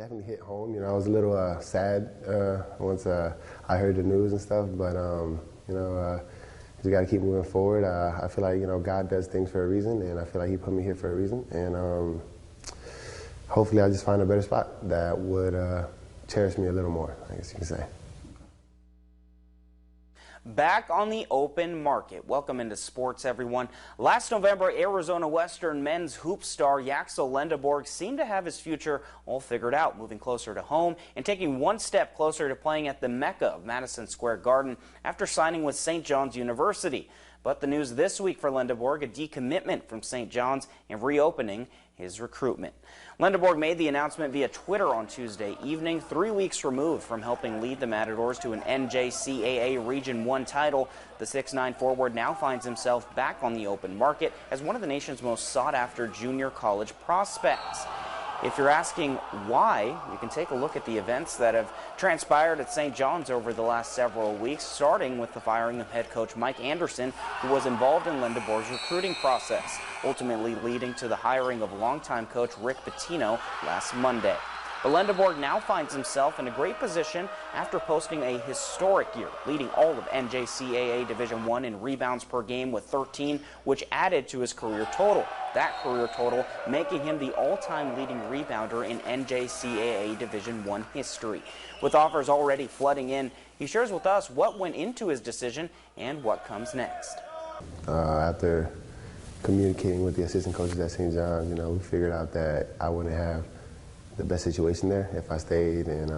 definitely hit home. You know, I was a little sad once I heard the news and stuff, but you know, just got to keep moving forward. I feel like, you know, God does things for a reason, and I feel like He put me here for a reason, and hopefully I just find a better spot that would cherish me a little more, I guess you can say. Back on the open market. Welcome into sports, everyone. Last November, Arizona Western men's hoop star Yaxel Lendeborg seemed to have his future all figured out, moving closer to home and taking one step closer to playing at the Mecca of Madison Square Garden after signing with St. John's University. But the news this week for Lendeborg, a decommitment from St. John's and reopening his recruitment. Lendeborg made the announcement via Twitter on Tuesday evening, 3 weeks removed from helping lead the Matadors to an NJCAA Region 1 title. The 6'9" forward now finds himself back on the open market as one of the nation's most sought-after junior college prospects. If you're asking why, you can take a look at the events that have transpired at St. John's over the last several weeks, starting with the firing of head coach Mike Anderson, who was involved in Lendeborg's recruiting process, ultimately leading to the hiring of longtime coach Rick Pitino last Monday. But Lendeborg now finds himself in a great position after posting a historic year, leading all of NJCAA Division I in rebounds per game with 13, which added to his career total. That career total making him the all-time leading rebounder in NJCAA Division I history. With offers already flooding in, he shares with us what went into his decision and what comes next. After communicating with the assistant coaches at St. John's, you know, we figured out that I wouldn't have the best situation there if I stayed, and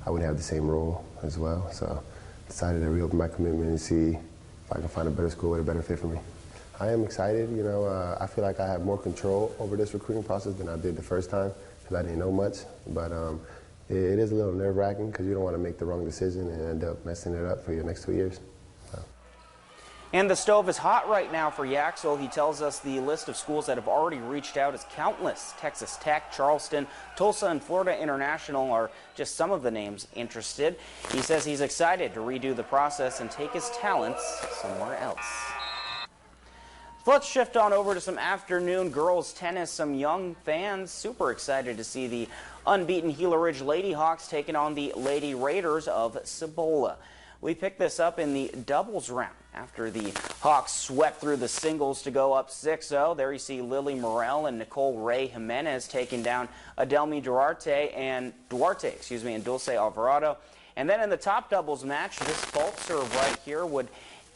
I wouldn't have the same role as well. So I decided to reopen my commitment and see if I can find a better school with a better fit for me. I am excited. You know, I feel like I have more control over this recruiting process than I did the first time because I didn't know much. But it is a little nerve-wracking because you don't want to make the wrong decision and end up messing it up for your next 2 years. And the stove is hot right now for Yaxel. He tells us the list of schools that have already reached out is countless. Texas Tech, Charleston, Tulsa, and Florida International are just some of the names interested. He says he's excited to redo the process and take his talents somewhere else. Let's shift on over to some afternoon girls tennis. Some young fans super excited to see the unbeaten Gila Ridge Lady Hawks taking on the Lady Raiders of Cibola. We picked this up in the doubles round after the Hawks swept through the singles to go up 6-0. There you see Lily Morel and Nicole Ray Jimenez taking down Adelmi Duarte and Dulce Alvarado. And then in the top doubles match, this fault serve right here would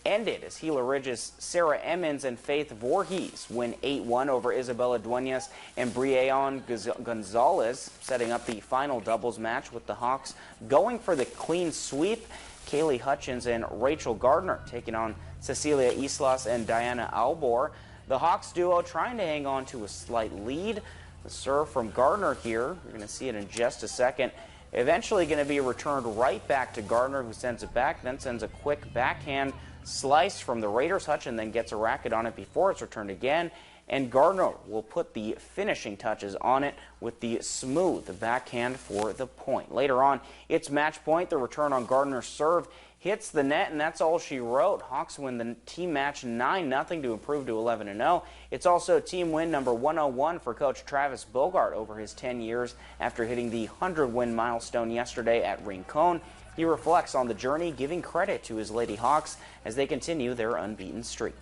end it as Gila Ridge's Sarah Emmons and Faith Voorhees win 8-1 over Isabella Duenas and Brianne Gonzalez, setting up the final doubles match with the Hawks going for the clean sweep. Kaylee Hutchins and Rachel Gardner taking on Cecilia Islas and Diana Albor. The Hawks duo trying to hang on to a slight lead. The serve from Gardner here, you're going to see it in just a second, eventually going to be returned right back to Gardner, who sends it back, then sends a quick backhand slice from the Raiders. Hutchins then gets a racket on it before it's returned again, and Gardner will put the finishing touches on it with the smooth backhand for the point. Later on, it's match point. The return on Gardner's serve hits the net, and that's all she wrote. Hawks win the team match 9-0 to improve to 11-0. It's also team win number 101 for Coach Travis Bogart over his 10 years after hitting the 100-win milestone yesterday at Rincon. He reflects on the journey, giving credit to his Lady Hawks as they continue their unbeaten streak.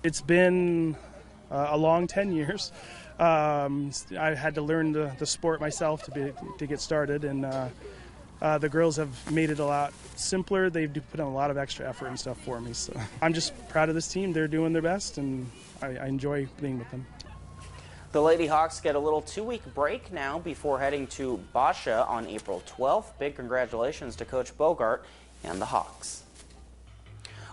It's been a long 10 years. I had to learn the sport myself to get started, and the girls have made it a lot simpler. They've put in a lot of extra effort and stuff for me. So I'm just proud of this team. They're doing their best, and I enjoy being with them. The Lady Hawks get a little 2-week break now before heading to Basha on April 12th. Big congratulations to Coach Bogart and the Hawks.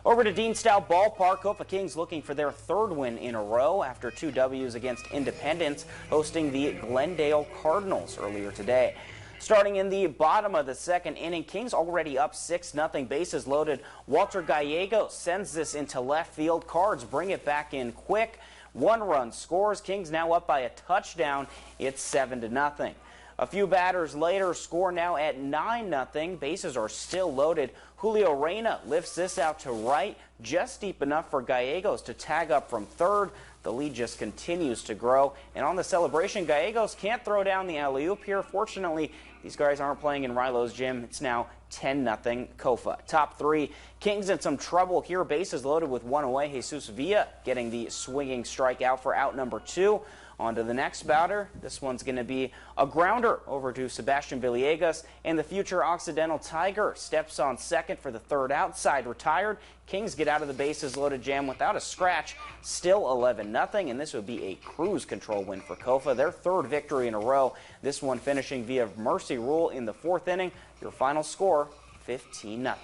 Over to Dean Stout Ballpark, Kofa Kings looking for their third win in a row after 2 W's against Independence, hosting the Glendale Cardinals earlier today. Starting in the bottom of the second inning, Kings already up 6-0, bases loaded. Walter Gallegos sends this into left field. Cards bring it back in quick. 1 run scores. Kings now up by a touchdown. It's 7-0. A few batters later, score now at 9-0. Bases are still loaded. Julio Reyna lifts this out to right, just deep enough for Gallegos to tag up from third. The lead just continues to grow. And on the celebration, Gallegos can't throw down the alley-oop here. Fortunately, these guys aren't playing in Rilo's gym. It's now 10-0 Kofa. Top three, Kings in some trouble here. Bases loaded with one away. Jesus Villa getting the swinging strikeout for out number 2. On to the next batter. This one's going to be a grounder over to Sebastian Villegas, and the future Occidental Tiger steps on second for the third outside retired. Kings get out of the bases loaded jam without a scratch, still 11-0, and this would be a cruise control win for Kofa, their third victory in a row. This one finishing via mercy rule in the 4th inning. Your final score, 15-0.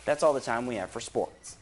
That's all the time we have for sports.